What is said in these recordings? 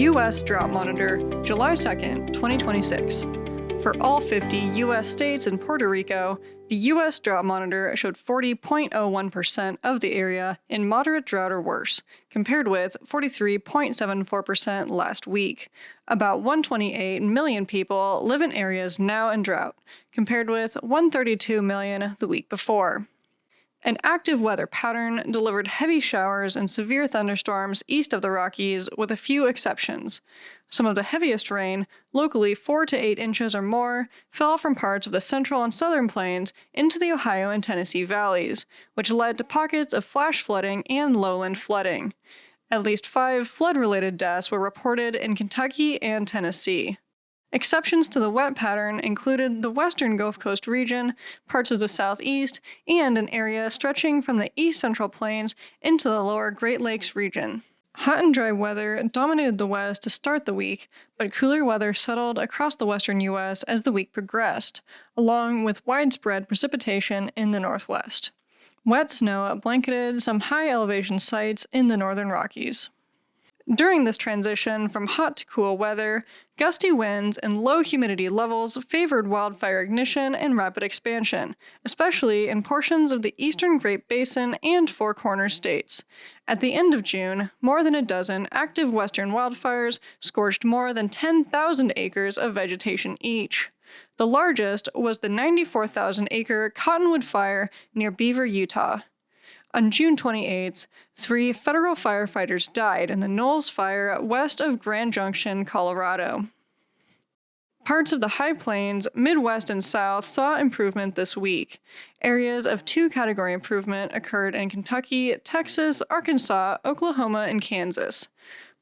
U.S. Drought Monitor, July 2nd, 2026. For all 50 U.S. states and Puerto Rico, the U.S. Drought Monitor showed 40.01% of the area in moderate drought or worse, compared with 43.74% last week. About 128 million people live in areas now in drought, compared with 132 million the week before. An active weather pattern delivered heavy showers and severe thunderstorms east of the Rockies, with a few exceptions. Some of the heaviest rain, locally 4 to 8 inches or more, fell from parts of the central and southern plains into the Ohio and Tennessee valleys, which led to pockets of flash flooding and lowland flooding. At least 5 flood-related deaths were reported in Kentucky and Tennessee. Exceptions to the wet pattern included the western Gulf Coast region, parts of the southeast, and an area stretching from the east-central plains into the lower Great Lakes region. Hot and dry weather dominated the west to start the week, but cooler weather settled across the western U.S. as the week progressed, along with widespread precipitation in the northwest. Wet snow blanketed some high-elevation sites in the northern Rockies. During this transition from hot to cool weather, gusty winds and low humidity levels favored wildfire ignition and rapid expansion, especially in portions of the eastern Great Basin and Four Corners states. At the end of June, more than a dozen active western wildfires scorched more than 10,000 acres of vegetation each. The largest was the 94,000-acre Cottonwood Fire near Beaver, Utah. On June 28th, 3 federal firefighters died in the Knowles Fire west of Grand Junction, Colorado. Parts of the High Plains, Midwest, and South saw improvement this week. Areas of 2-category improvement occurred in Kentucky, Texas, Arkansas, Oklahoma, and Kansas.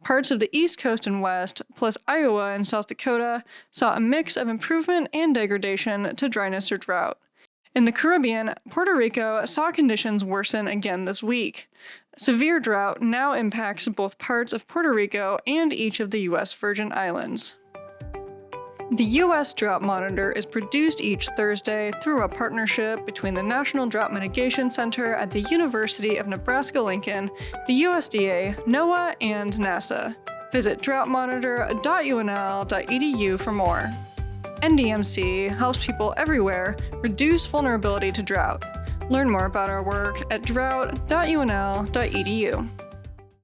Parts of the East Coast and West, plus Iowa and South Dakota, saw a mix of improvement and degradation to dryness or drought. In the Caribbean, Puerto Rico saw conditions worsen again this week. Severe drought now impacts both parts of Puerto Rico and each of the U.S. Virgin Islands. The U.S. Drought Monitor is produced each Thursday through a partnership between the National Drought Mitigation Center at the University of Nebraska-Lincoln, the USDA, NOAA, and NASA. Visit droughtmonitor.unl.edu for more. NDMC helps people everywhere reduce vulnerability to drought. Learn more about our work at drought.unl.edu.